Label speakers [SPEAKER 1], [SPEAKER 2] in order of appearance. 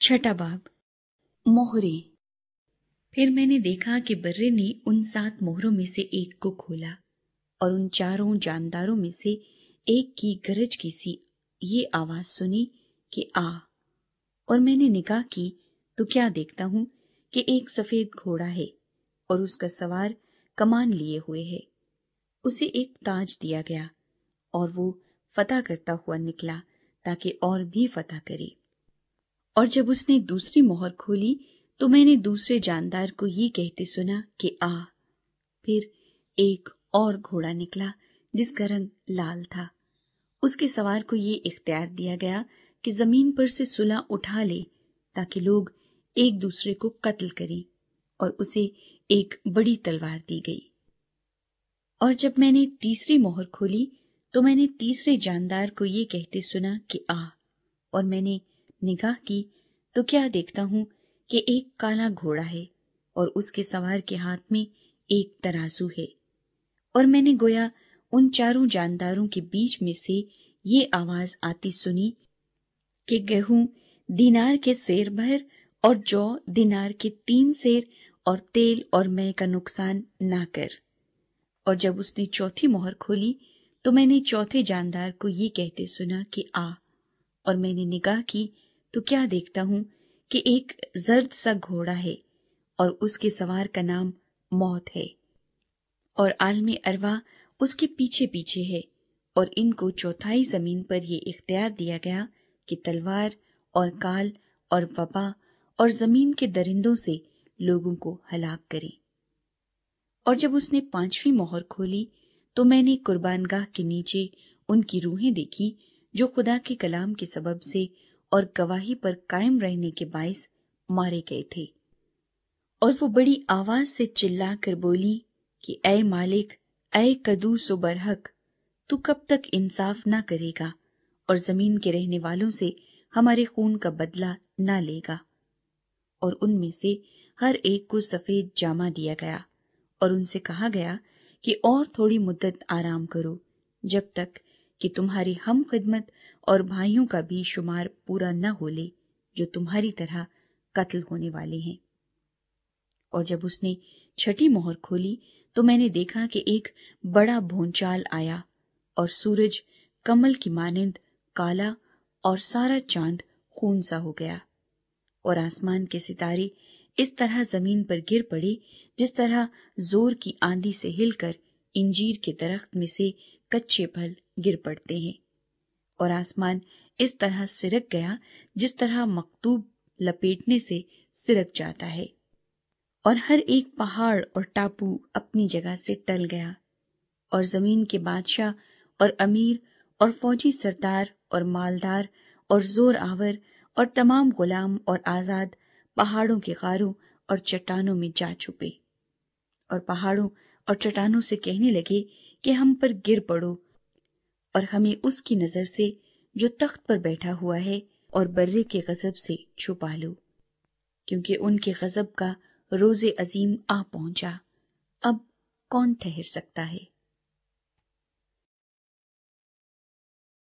[SPEAKER 1] छठा बाब। मोहरें। फिर मैंने देखा कि बर्रे ने उन 7 मोहरों में से एक को खोला और उन 4 जानदारों में से एक की गरज की सी ये आवाज सुनी कि आ। और मैंने निगाह की तो क्या देखता हूं कि एक सफेद घोड़ा है और उसका सवार कमान लिए हुए है। उसे एक ताज दिया गया और वो फतह करता हुआ निकला ताकि और भी फतह करे। और जब उसने दूसरी मोहर खोली तो मैंने दूसरे जानदार को ये कहते सुना कि आ। फिर एक और घोड़ा निकला जिसका रंग लाल था। उसके सवार को ये इख्तियार दिया गया कि जमीन पर से सुलह उठा ले ताकि लोग एक दूसरे को कत्ल करें, और उसे एक बड़ी तलवार दी गई। और जब मैंने तीसरी मोहर खोली तो मैंने तीसरे जानदार को ये कहते सुना कि आ। और मैंने निगाह की तो क्या देखता हूं कि एक काला घोड़ा है और उसके सवार के हाथ में एक तराजू है। और मैंने गोया उन 4 जानदारों के बीच में से ये आवाज आती सुनी कि गेहूं दीनार के सेर भर और जौ दीनार के 3 सेर और तेल और मै का नुकसान ना कर। और जब उसने चौथी मोहर खोली तो मैंने चौथे जानदार को ये कहते सुना कि आ। और मैंने निगाह की तो क्या देखता हूं कि एक जर्द सा घोड़ा है और उसके सवार का नाम मौत है, और आलमी अरवा उसके पीछे पीछे है। और इनको चौथाई जमीन पर ये इख्तियार दिया गया कि तलवार और काल और वबा और जमीन के दरिंदों से लोगों को हलाक करें। और जब उसने 5वीं मोहर खोली तो मैंने कुर्बानगाह के नीचे उनकी रूहें देखी जो खुदा के कलाम के सबब से और गवाही पर कायम रहने के बाइस मारे गए थे। और वो बड़ी आवाज से चिल्ला कर बोली कि ऐ मालिक, ऐ कदूस व बरहक, तू कब तक इंसाफ ना करेगा और जमीन के रहने वालों से हमारे खून का बदला ना लेगा। और उनमें से हर एक को सफेद जामा दिया गया और उनसे कहा गया कि और थोड़ी मुद्दत आराम करो, जब तक कि तुम्हारी हम खिदमत और भाइयों का भी शुमार पूरा न हो ले जो तुम्हारी तरह कत्ल होने वाले हैं। और जब उसने 6ठी मोहर खोली तो मैंने देखा कि एक बड़ा भूचाल आया और सूरज कमल की मानिंद काला और सारा चांद खून सा हो गया, और आसमान के सितारे इस तरह जमीन पर गिर पड़े जिस तरह जोर की आंधी से हिलकर इंजीर के दरख्त में से कच्चे फल गिर पड़ते हैं। और आसमान इस तरह सिरक गया जिस तरह मकतूब लपेटने से सिरक जाता है, और हर एक पहाड़ और टापू अपनी जगह से टल गया। और जमीन के बादशाह और अमीर और फौजी सरदार और मालदार और जोर आवर और तमाम गुलाम और आजाद पहाड़ों के गारों और चट्टानों में जा छुपे, और पहाड़ों और चट्टानों से कहने लगे कि हम पर गिर पड़ो और हमें उसकी नजर से जो तख्त पर बैठा हुआ है और बर्रे के गजब से छुपा लो, क्योंकि उनके गजब का रोजे अजीम आ पहुंचा। अब कौन ठहर सकता है।